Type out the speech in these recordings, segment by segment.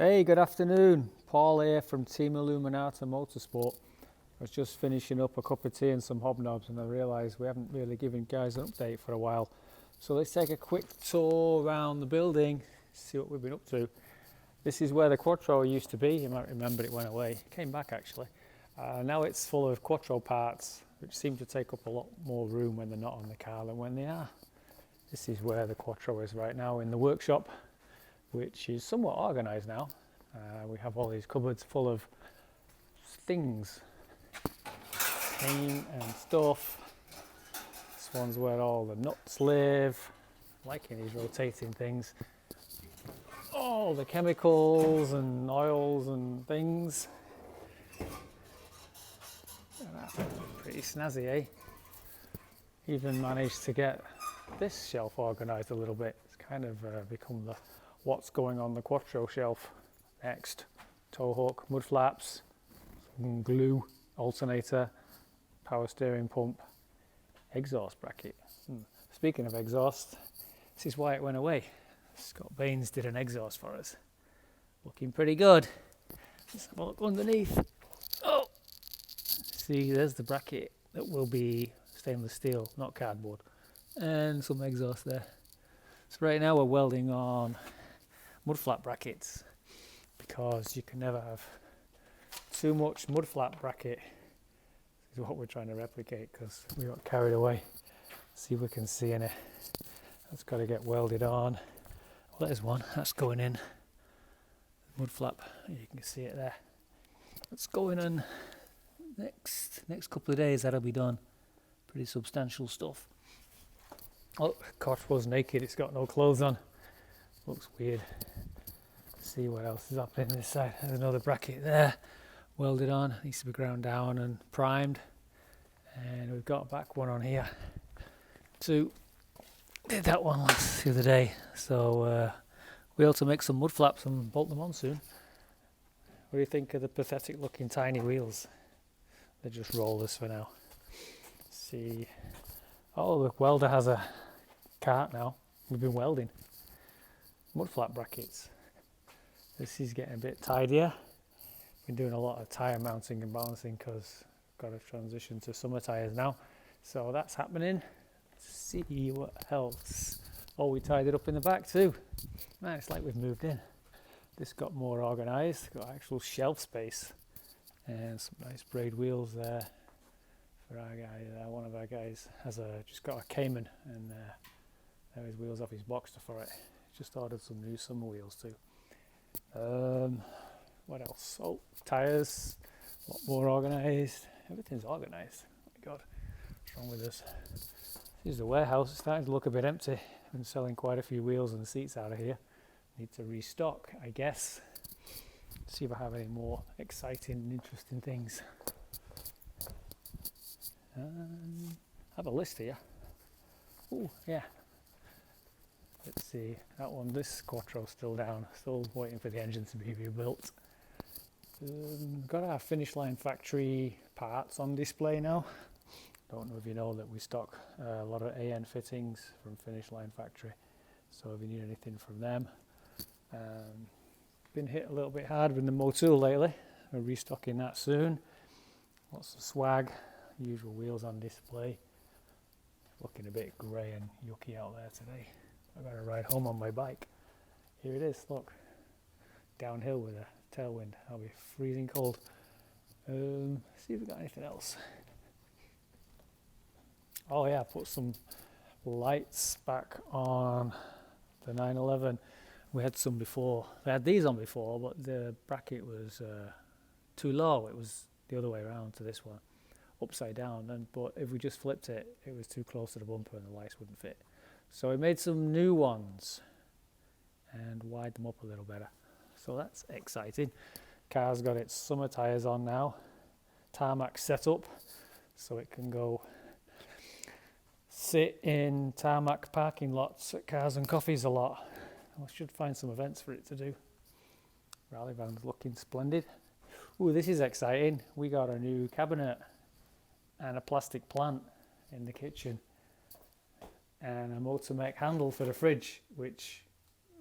Hey, good afternoon. Paul here from Team Illuminata Motorsport. I was just finishing up a cup of tea and some hobnobs and I realised we haven't really given guys an update for a while. So let's take a quick tour around the building, see what we've been up to. This is where the Quattro used to be. You might remember it went away. It came back actually. Now it's full of Quattro parts, which seem to take up a lot more room when they're not on the car than when they are. This is where the Quattro is right now in the workshop, which is somewhat organised now. We have all these cupboards full of things, paint and stuff. This one's where all the nuts live, liking these rotating things. All the chemicals and oils and things. Pretty snazzy, eh? Even managed to get this shelf organised a little bit. It's kind of become the what's going on the Quattro shelf. Next, tow hook, mud flaps, glue, alternator, power steering pump, exhaust bracket. Speaking of exhaust, this is why it went away. Scott Baines did an exhaust for us. Looking pretty good. Let's have a look underneath. Oh! See, there's the bracket that will be stainless steel, not cardboard. And some exhaust there. So right now we're welding on mud flap brackets because you can never have too much mud flap bracket. This is what we're trying to replicate because we got carried away. See if we can see any. That's got to get welded on. Well, there's one that's going in. Mud flap, you can see it there. That's going in next couple of days. That'll be done. Pretty substantial stuff. Oh, Quattro's naked. It's got no clothes on. Looks weird. See what else is happening this side. There's another bracket there, welded on. Needs to be ground down and primed. And we've got a back one on here too. Did that one the other day. So we ought to make some mud flaps and bolt them on soon. What do you think of the pathetic looking tiny wheels? They're just rollers for now. See. Oh, the welder has a cart now. We've been welding mud flap brackets. This is getting a bit tidier. Been doing a lot of tyre mounting and balancing because I've got to transition to summer tyres now. So that's happening. Let's see what else. Oh, we tied it up in the back too. Man, it's like we've moved in. This got more organised. Got actual shelf space and some nice braid wheels there. For our guy, one of our guys has just got a Cayman and there his wheels off his Boxster for it. Just ordered some new summer wheels too. What else? Oh, tyres, a lot more organised. Everything's organised. Oh my God, what's wrong with this? This is the warehouse. It's starting to look a bit empty. I've been selling quite a few wheels and seats out of here. Need to restock, I guess. See if I have any more exciting and interesting things. I have a list here. Oh, yeah. Let's see. That one, this Quattro's still down. Still waiting for the engine to be rebuilt. Got our Finish Line Factory parts on display now. Don't know if you know that we stock a lot of AN fittings from Finish Line Factory. So if you need anything from them. Been hit a little bit hard with the Motul lately. We're restocking that soon. Lots of swag. Usual wheels on display. Looking a bit grey and yucky out there today. I've got to ride home on my bike. Here it is, look. Downhill with a tailwind. I'll be freezing cold. See if we've got anything else. Oh yeah, put some lights back on the 911. We had some before. We had these on before, but the bracket was too low. It was the other way around to this one. Upside down, but if we just flipped it, it was too close to the bumper and the lights wouldn't fit. So we made some new ones and wired them up a little better. So that's exciting. Car's got its summer tyres on now. Tarmac set up so it can go sit in tarmac parking lots at Cars and Coffees a lot. I should find some events for it to do. Rally van's looking splendid. Ooh, this is exciting. We got a new cabinet and a plastic plant in the kitchen and a Motormech handle for the fridge, which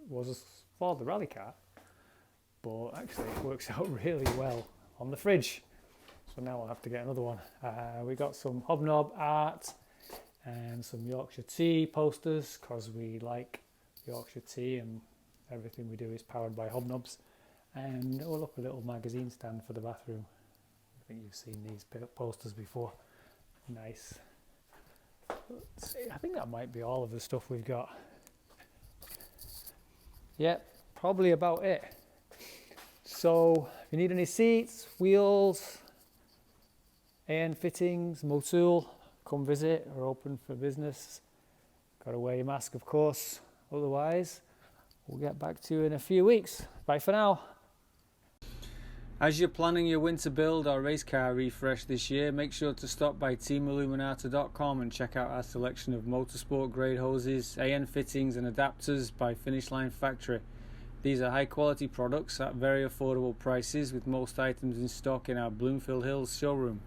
was for the rally car, but actually it works out really well on the fridge. So now I'll have to get another one. We got some hobnob art and some Yorkshire tea posters, because we like Yorkshire tea and everything we do is powered by hobnobs. And oh look, a little magazine stand for the bathroom. I think you've seen these posters before. Nice. Let's see, I think that might be all of the stuff we've got. Yep, probably about it. So if you need any seats, wheels, AN fittings, Motul, come visit. We're open for business. Got to wear your mask, of course. Otherwise, we'll get back to you in a few weeks. Bye for now. As you're planning your winter build or race car refresh this year, make sure to stop by TIMilluminata.com and check out our selection of motorsport grade hoses, AN fittings and adapters by Finish Line Factory. These are high quality products at very affordable prices, with most items in stock in our Bloomfield Hills showroom.